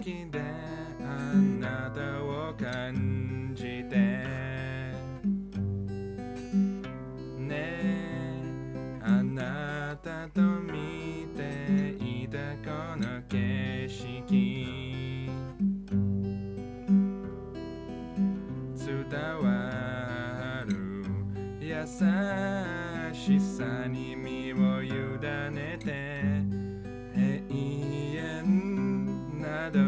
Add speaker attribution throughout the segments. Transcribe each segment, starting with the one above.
Speaker 1: きであなたを感じてねえあなたと見ていたこの景色伝わる優しさに身を委ねて永遠など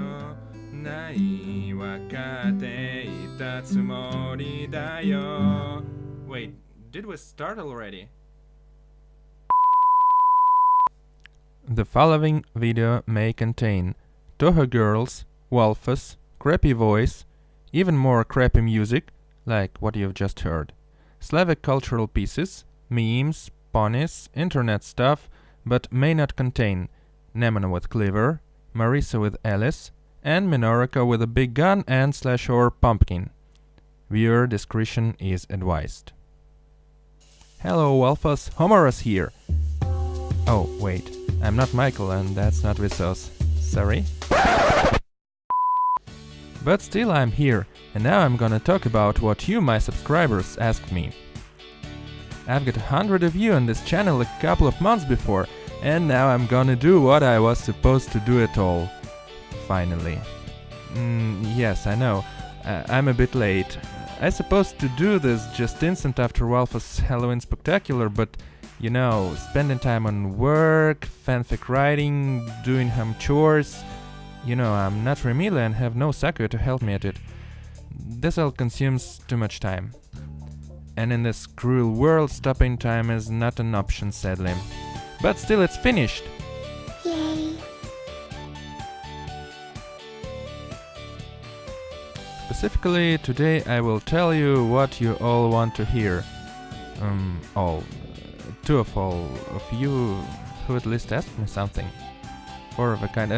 Speaker 1: ない分かっていたつもりだよ Wait, did we start already? The following video may contain Toho girls, Walfas, crappy voice, even more crappy music, like what you've just heard, Slavic cultural pieces, memes, ponies, internet stuff, but may not contain Nemona with Cleaver, Marisa with Alice, and Minorca with a big gun and /or pumpkin. Viewer discretion is advised. Hello Walfas, Homerus here. Oh, wait, I'm not Michael and that's not Vsauce. Sorry? But still I'm here, and now I'm gonna talk about what you, my subscribers, asked me. I've got 100 of you on this channel a couple of months before, and now I'm gonna do what I was supposed to do at all. Finally. Yes, I know. I'm a bit late. I supposed to do this just instant after Walfas Halloween Spectacular, but you know, spending time on work, fanfic writing, doing home chores. You know, I'm not Remila and have no Sakuya to help me at it. This all consumes too much time. And in this cruel world, stopping time is not an option, sadly. But still, it's finished!
Speaker 2: Yay!
Speaker 1: Specifically, today I will tell you what you all want to hear. All. Two of all of you who at least asked me something. 4 of a kind,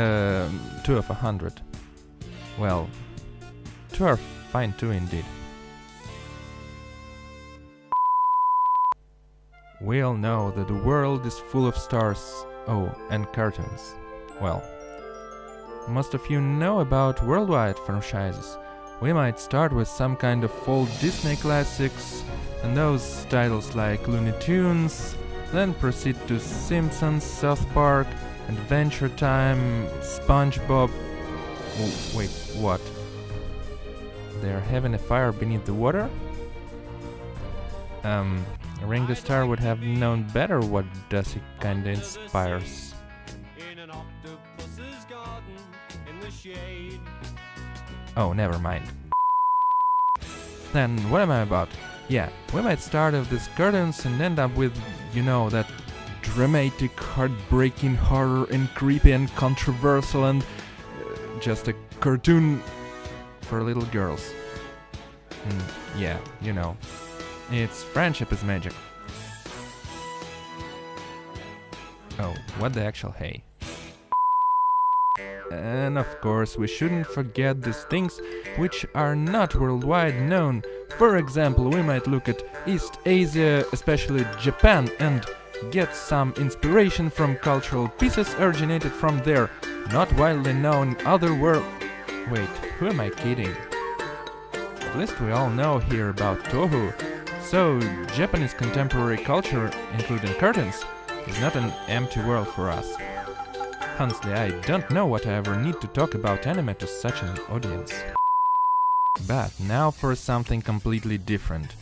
Speaker 1: 2 of 100. Well, 2 are fine too indeed. We all know that the world is full of stars, oh, and cartoons. Well, most of you know about worldwide franchises. We might start with some kind of old Disney classics, and those titles like Looney Tunes, then proceed to Simpsons, South Park, Adventure Time, SpongeBob... Oh, wait, what? They're having a fire beneath the water? Ringo Starr would have known better what Dusty kinda inspires. Oh, never mind. Then what am I about? Yeah, we might start with these cartoons and end up with, you know, that dramatic, heartbreaking horror and creepy and controversial and just a cartoon for little girls. Yeah, you know. It's friendship is magic. Oh, what the actual hey. And of course, we shouldn't forget these things which are not worldwide known. For example, we might look at East Asia, especially Japan, and get some inspiration from cultural pieces originated from there, not widely known other world... Wait, who am I kidding? At least we all know here about Toho. So, Japanese contemporary culture, including cartoons, is not an empty world for us. Honestly, I don't know what I ever need to talk about anime to such an audience. But now for something completely different.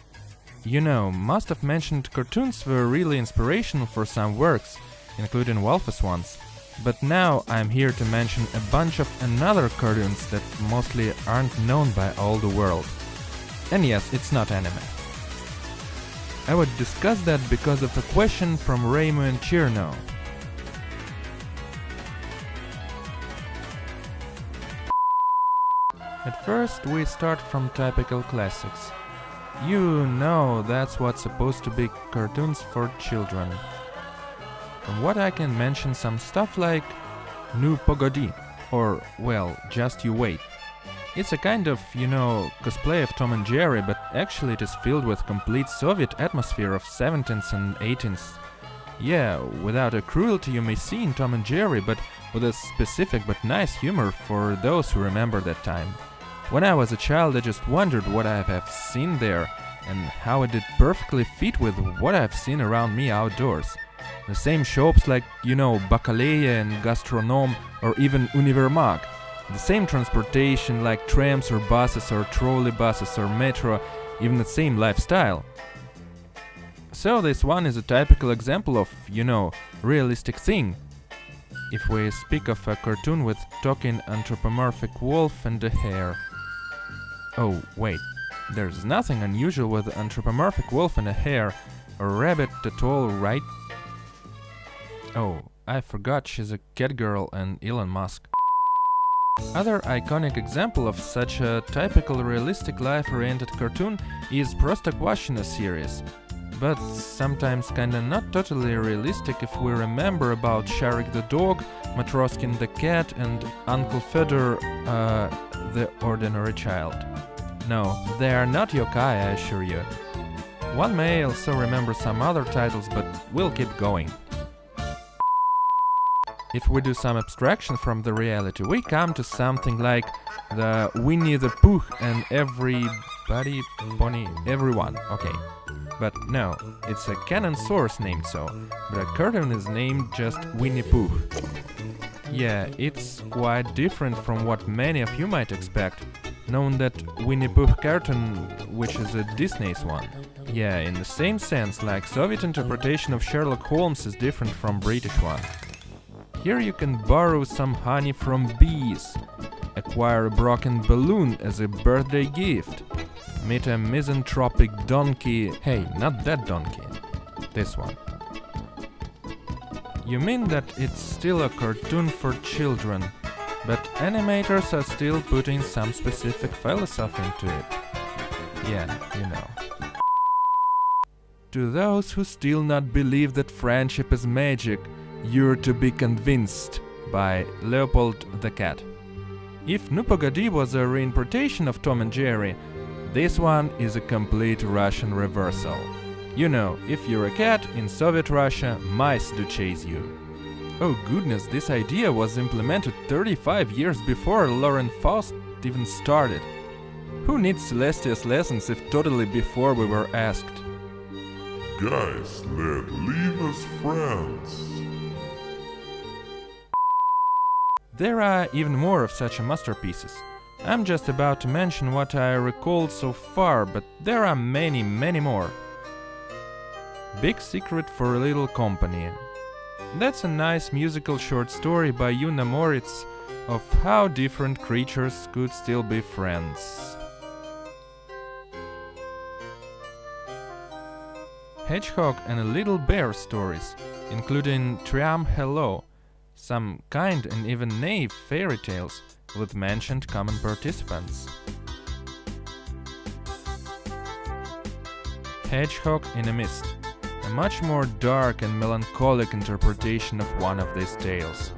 Speaker 1: You know, most of mentioned cartoons were really inspirational for some works, including Walfas ones. But now I'm here to mention a bunch of another cartoons that mostly aren't known by all the world. And yes, it's not anime. I would discuss that because of a question from Raymond and Cherno. At first we start from typical classics. You know that's what's supposed to be cartoons for children. From what I can mention some stuff like Nu Pogodi, or well, Just You Wait. It's a kind of, you know, cosplay of Tom and Jerry, but actually it is filled with complete Soviet atmosphere of 17th and 18th. Yeah, without a cruelty you may see in Tom and Jerry, but with a specific but nice humor for those who remember that time. When I was a child, I just wondered what I have seen there and how it did perfectly fit with what I've seen around me outdoors. The same shops like, Bacalea and Gastronome or even Univermag. The same transportation like trams or buses or trolley buses or metro, even the same lifestyle. So this one is a typical example of, realistic thing. If we speak of a cartoon with talking anthropomorphic wolf and a hare. Oh, wait, there's nothing unusual with anthropomorphic wolf and a hare or rabbit at all, right? Oh, I forgot she's a cat girl and Elon Musk. Other iconic example of such a typical realistic life-oriented cartoon is Простоквашино series, but sometimes kinda not totally realistic if we remember about Sharik the dog, Matroskin the cat and Uncle Fedor, the ordinary child. No, they are not yokai, I assure you. One may also remember some other titles, but we'll keep going. If we do some abstraction from the reality, we come to something like the Winnie the Pooh and everybody, pony, everyone, okay. But no, it's a canon source named so, but a cartoon is named just Winnie Pooh. Yeah, it's quite different from what many of you might expect, knowing that Winnie Pooh cartoon, which is a Disney's one. Yeah, in the same sense, like Soviet interpretation of Sherlock Holmes is different from British one. Here you can borrow some honey from bees, acquire a broken balloon as a birthday gift, meet a misanthropic donkey. Hey, not that donkey, this one. You mean that it's still a cartoon for children, but animators are still putting some specific philosophy into it. Yeah, you know. To those who still not believe that friendship is magic, you're to be convinced by Leopold the Cat. If Nu Pogodi was a reinterpretation of Tom and Jerry, this one is a complete Russian reversal. You know, if you're a cat in Soviet Russia, mice do chase you. Oh goodness, this idea was implemented 35 years before Lauren Faust even started. Who needs Celestia's lessons if totally before we were asked?
Speaker 2: Guys, leave us friends.
Speaker 1: There are even more of such masterpieces. I'm just about to mention what I recalled so far, but there are many, many more. Big Secret for a Little Company. That's a nice musical short story by Una Moritz of how different creatures could still be friends. Hedgehog and a Little Bear stories, including Triam Hello, some kind and even naive fairy tales with mentioned common participants. Hedgehog in a Mist, a much more dark and melancholic interpretation of one of these tales.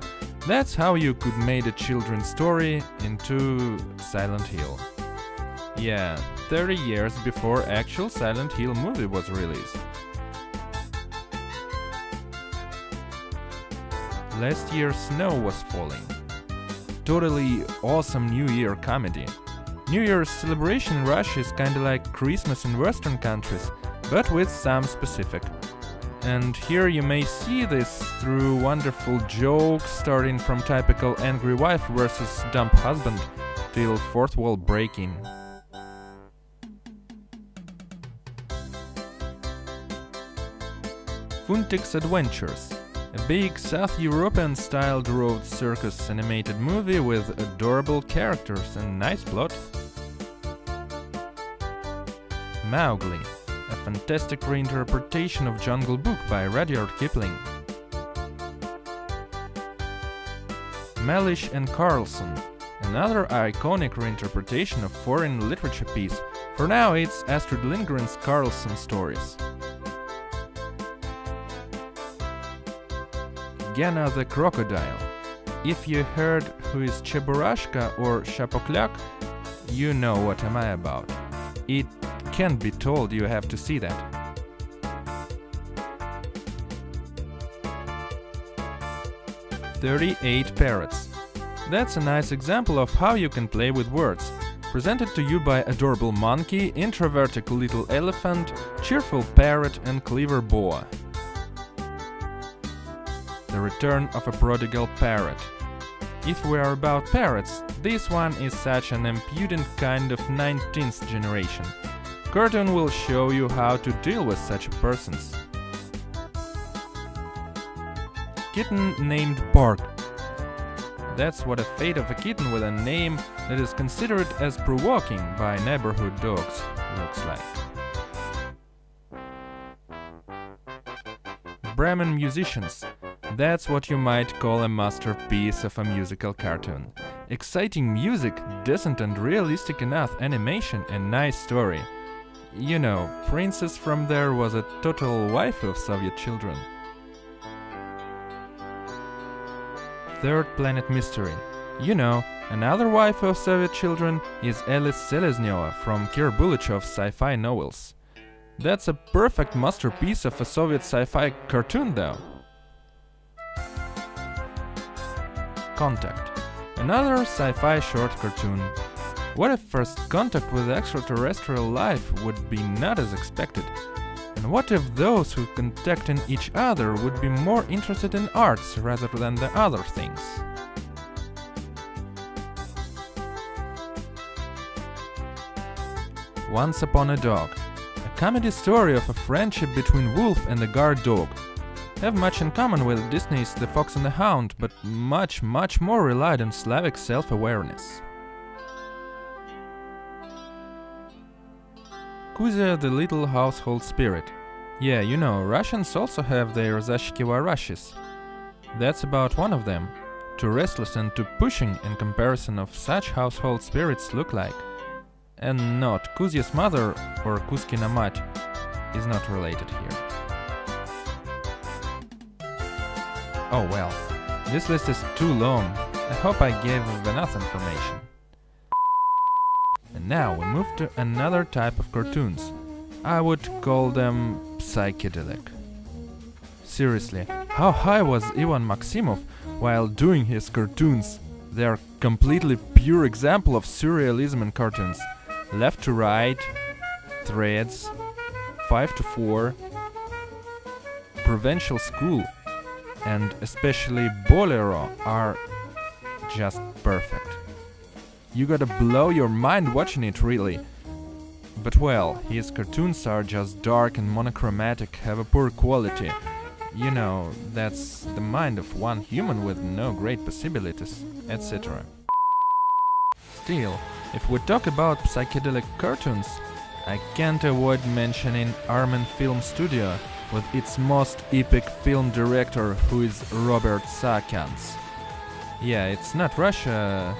Speaker 1: That's how you could make a children's story into Silent Hill. Yeah, 30 years before actual Silent Hill movie was released. Last year snow was falling. Totally awesome New Year comedy. New Year's celebration in Russia is kinda like Christmas in Western countries, but with some specific. And here you may see this through wonderful jokes starting from typical angry wife versus dumb husband till fourth wall breaking. Funtik's Adventures, a big South European-styled road circus animated movie with adorable characters and nice plot. Mowgli, a fantastic reinterpretation of Jungle Book by Rudyard Kipling. Mellish and Carlson, another iconic reinterpretation of foreign literature piece. For now it's Astrid Lindgren's Carlson stories. Gena the Crocodile. If you heard who is Cheburashka or Shapokliak, you know what am I about. It can't be told, you have to see that. 38 parrots. That's a nice example of how you can play with words. Presented to you by adorable monkey, introverted little elephant, cheerful parrot and clever boa. The return of a prodigal parrot. If we are about parrots, this one is such an impudent kind of 19th generation. Cartoon will show you how to deal with such persons. Kitten named Bark. That's what a fate of a kitten with a name that is considered as provoking by neighborhood dogs looks like. Bremen musicians. That's what you might call a masterpiece of a musical cartoon. Exciting music, decent and realistic enough animation and nice story. You know, Princess from there was a total wife of Soviet children. Third Planet Mystery. You know, another wife of Soviet children is Alice Selezneva from Kir Bulichov's sci-fi novels. That's a perfect masterpiece of a Soviet sci-fi cartoon though. Contact. Another sci-fi short cartoon. What if first contact with extraterrestrial life would be not as expected? And what if those who contact in each other would be more interested in arts rather than the other things? Once Upon a Dog. A comedy story of a friendship between wolf and a guard dog. Have much in common with Disney's The Fox and the Hound, but much more relied on Slavic self-awareness. Kuzya the Little Household Spirit. Yeah, you know, Russians also have their zashkivarashis. That's about one of them. Too restless and too pushing in comparison of such household spirits look like. And not Kuzya's mother or Kuzkina mать is not related here. Oh well, this list is too long. I hope I gave enough information. And now we move to another type of cartoons. I would call them psychedelic. Seriously, how high was Ivan Maximov while doing his cartoons? They are completely pure example of surrealism in cartoons. Left to right, threads, 5 to 4, provincial school, and especially Bolero are just perfect. You gotta blow your mind watching it, really. But well, his cartoons are just dark and monochromatic, have a poor quality. You know, that's the mind of one human with no great possibilities, etc. Still, if we talk about psychedelic cartoons, I can't avoid mentioning Armen Film Studio with its most epic film director, who is Robert Sakans. Yeah, it's not Russia,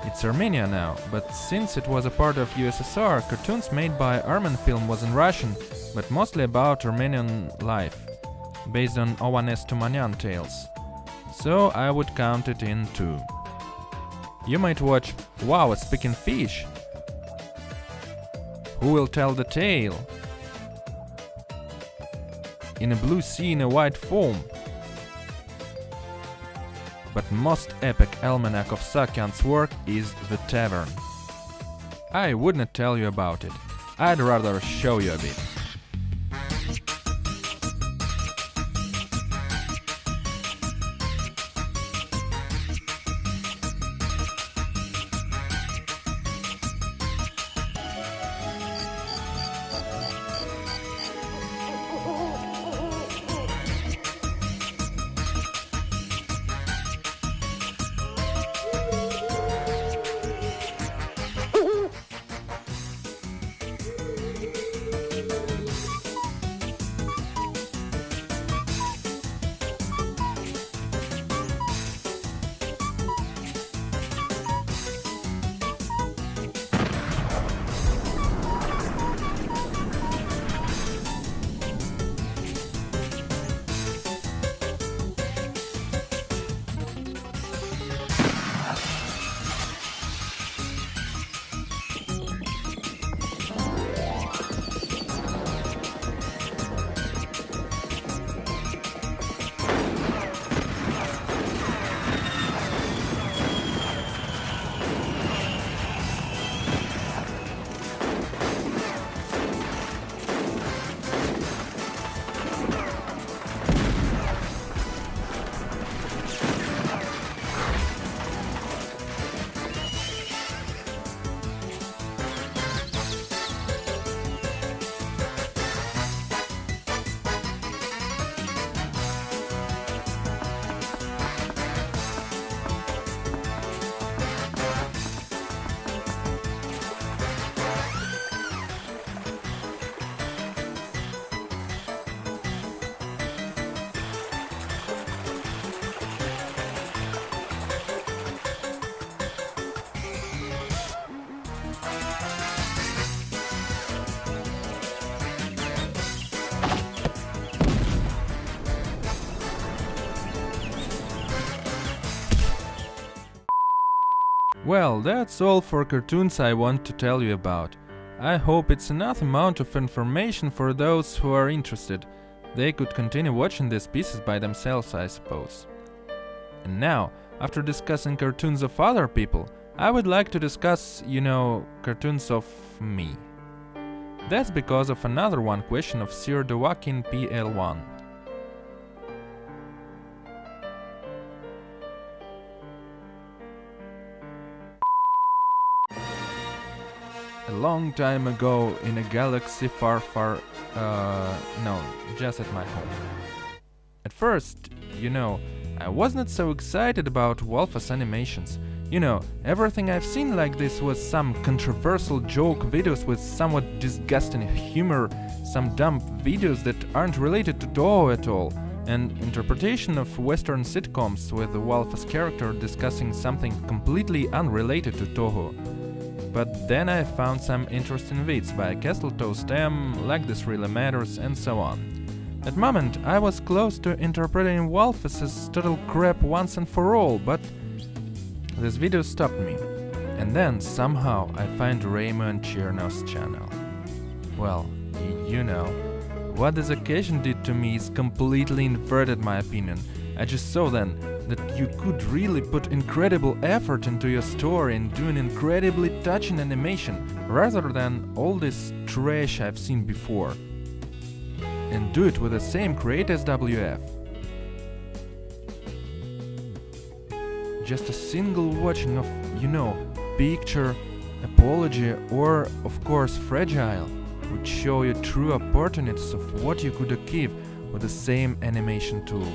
Speaker 1: it's Armenia now, but since it was a part of USSR, cartoons made by Armen Film was in Russian, but mostly about Armenian life, based on Ovanes Tumanyan tales. So I would count it in 2. You might watch Wow, a Speaking Fish. Who will tell the tale? In a blue sea in a white foam. But most epic almanac of Sakyan's work is The Tavern. I wouldn't tell you about it. I'd rather show you a bit. Well, that's all for cartoons I want to tell you about. I hope it's enough amount of information for those who are interested. They could continue watching these pieces by themselves, I suppose. And now, after discussing cartoons of other people, I would like to discuss, cartoons of me. That's because of another one question of Sir Dewakin PL1. A long time ago in a galaxy far, just at my home. At first, I wasn't so excited about Walfas animations. Everything I've seen like this was some controversial joke videos with somewhat disgusting humor, some dumb videos that aren't related to Toho at all, and interpretation of Western sitcoms with the Walfas character discussing something completely unrelated to Toho. But then I found some interesting vids by Castletoast, Like This Really Matters, and so on. At moment, I was close to interpreting Walfas as total crap once and for all, but this video stopped me. And then, somehow, I find Raymond Chernov's channel. Well, what this occasion did to me is completely inverted my opinion. I just saw then that you could really put incredible effort into your story and do an incredibly touching animation, rather than all this trash I've seen before. And do it with the same create.swf. Just a single watching of, picture, apology, or, of course, fragile, would show you true opportunities of what you could achieve with the same animation tool.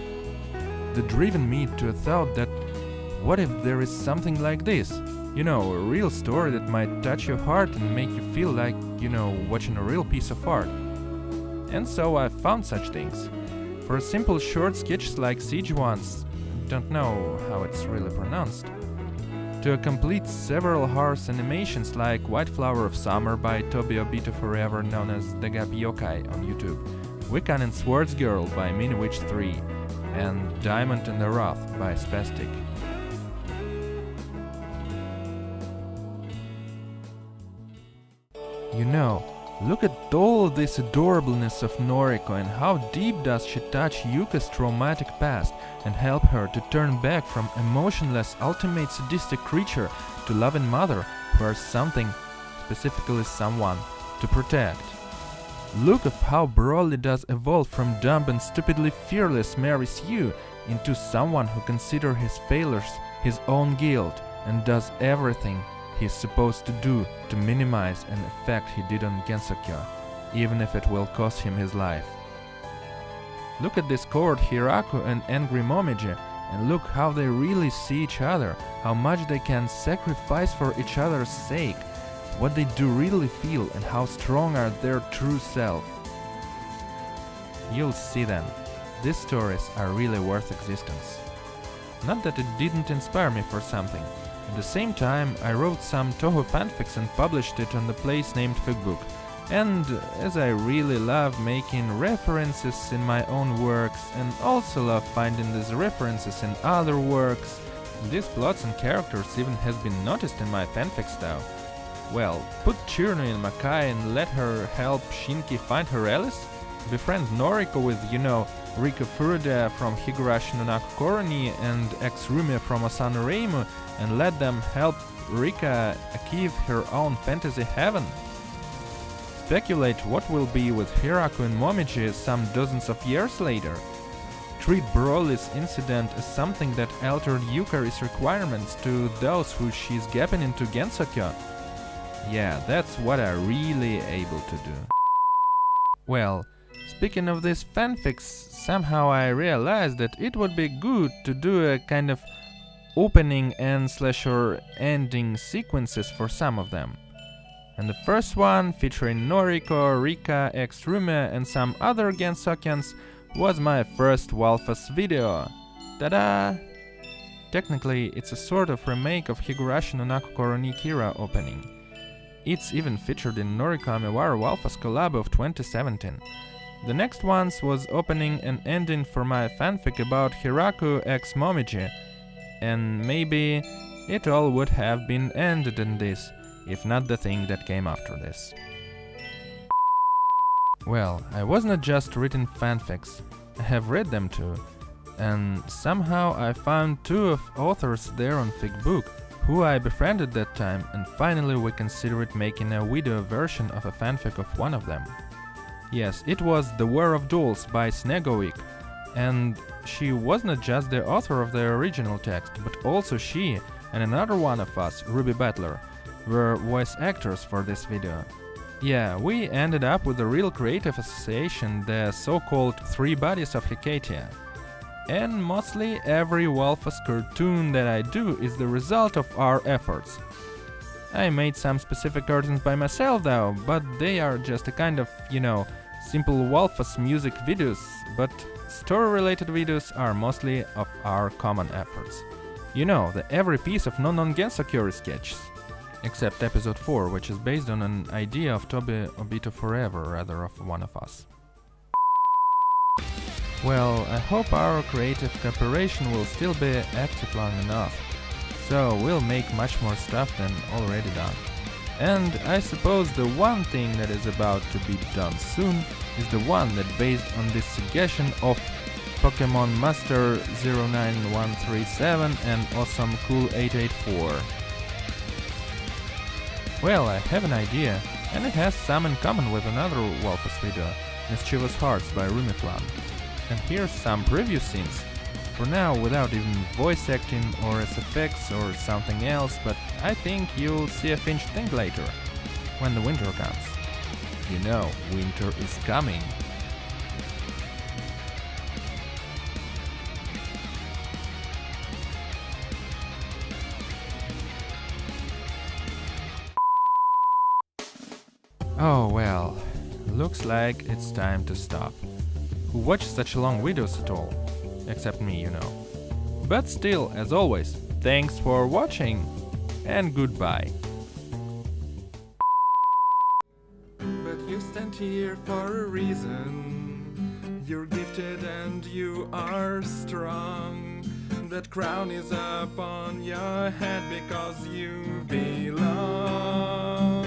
Speaker 1: That driven me to a thought that, what if there is something like this? A real story that might touch your heart and make you feel like, watching a real piece of art. And so I found such things. For simple short sketches like Siege ones, don't know how it's really pronounced, to a complete several hours animations like White Flower of Summer by Toby Obito Forever, known as the Gap Yokai on YouTube, Wiccan and Swords Girl by Miniwitch 3, and Diamond and the Wrath by Spastic. Look at all this adorableness of Noriko and how deep does she touch Yuka's traumatic past and help her to turn back from emotionless ultimate sadistic creature to loving mother who has something, specifically someone, to protect. Look of how Broly does evolve from dumb and stupidly fearless marries you into someone who considers his failures his own guilt and does everything he's supposed to do to minimize an effect he did on Gensokyo, even if it will cost him his life. Look at this coward Hiraku and angry Momiji, and look how they really see each other, how much they can sacrifice for each other's sake, what they do really feel, and how strong are their true self. You'll see then, these stories are really worth existence. Not that it didn't inspire me for something. At the same time, I wrote some Toho fanfics and published it on the place named Figbook. And as I really love making references in my own works and also love finding these references in other works, these plots and characters even has been noticed in my fanfic style. Well, put Chirno in Makai and let her help Shinki find her Alice? Befriend Noriko with, Rika Furuda from Higurashi no Naku Koroni and ex-Rumi from Asano Reimu, and let them help Rika achieve her own fantasy heaven. Speculate what will be with Hiraku and Momiji some dozens of years later. Treat Broly's incident as something that altered Yukari's requirements to those who she's gapping into Gensokyo. Yeah, that's what I'm really able to do. Well, speaking of these fanfics, somehow I realized that it would be good to do a kind of opening and or ending sequences for some of them. And the first one, featuring Noriko, Rika, ex-Rumi and some other Gensokyans, was my first Walfas video. Ta-da! Technically, it's a sort of remake of Higurashi no Naku Koroni Kira opening. It's even featured in Noriko Amiwara Walfas collab of 2017. The next ones was opening and ending for my fanfic about Hiraku x Momiji, and maybe it all would have been ended in this, if not the thing that came after this. Well, I was not just written fanfics, I have read them too, and somehow I found two of authors there on Figbook, who I befriended that time, and finally we considered making a video version of a fanfic of one of them. Yes, it was The War of Duels by Snegowick, and she was not just the author of the original text, but also she and another one of us, Ruby Butler, were voice actors for this video. Yeah, we ended up with a real creative association, the so-called Three Bodies of Hecatia. And mostly every Walfas cartoon that I do is the result of our efforts. I made some specific cartoons by myself though, but they are just a kind of, simple Walfas music videos, but story-related videos are mostly of our common efforts. The every piece of non Gensokuri sketches. Except episode 4, which is based on an idea of Toby Obito Forever, rather of one of us. Well, I hope our creative cooperation will still be active long enough, so we'll make much more stuff than already done. And I suppose the one thing that is about to be done soon is the one that based on this suggestion of Pokemon Master 09137 and Awesome Cool 884. Well, I have an idea, and it has some in common with another Walfas video, Mischievous Hearts by Rumiflam. And here's some preview scenes. For now, without even voice acting or SFX or something else, but I think you'll see a finished thing later, when the winter comes. Winter is coming. Oh well, looks like it's time to stop. Who watches such long videos at all? Except me, But still, as always, thanks for watching, and goodbye. But you stand here for a reason. You're gifted and you are strong. That crown is up on your head because you belong.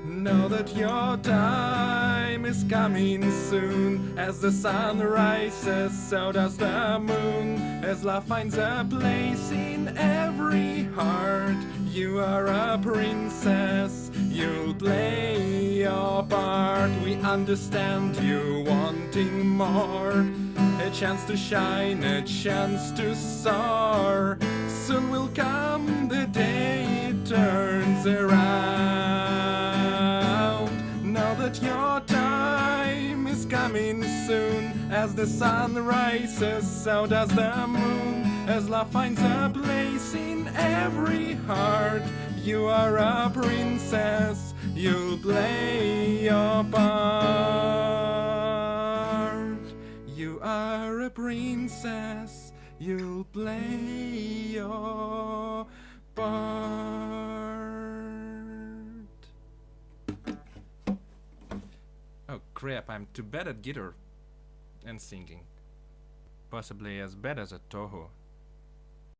Speaker 1: Know that your time is coming soon. As the sun rises, so does the moon. As love finds a place in every heart, you are a princess, you'll play your part. We understand you wanting more. A chance to shine, a chance to soar. Soon will come the day it turns around. Know that your time is coming soon. As the sun rises, so does the moon. As love finds a place in every heart, you are a princess, you'll play your part. You are a princess, you'll play your part. Oh crap, I'm too bad at guitar and singing. Possibly as bad as a Toho.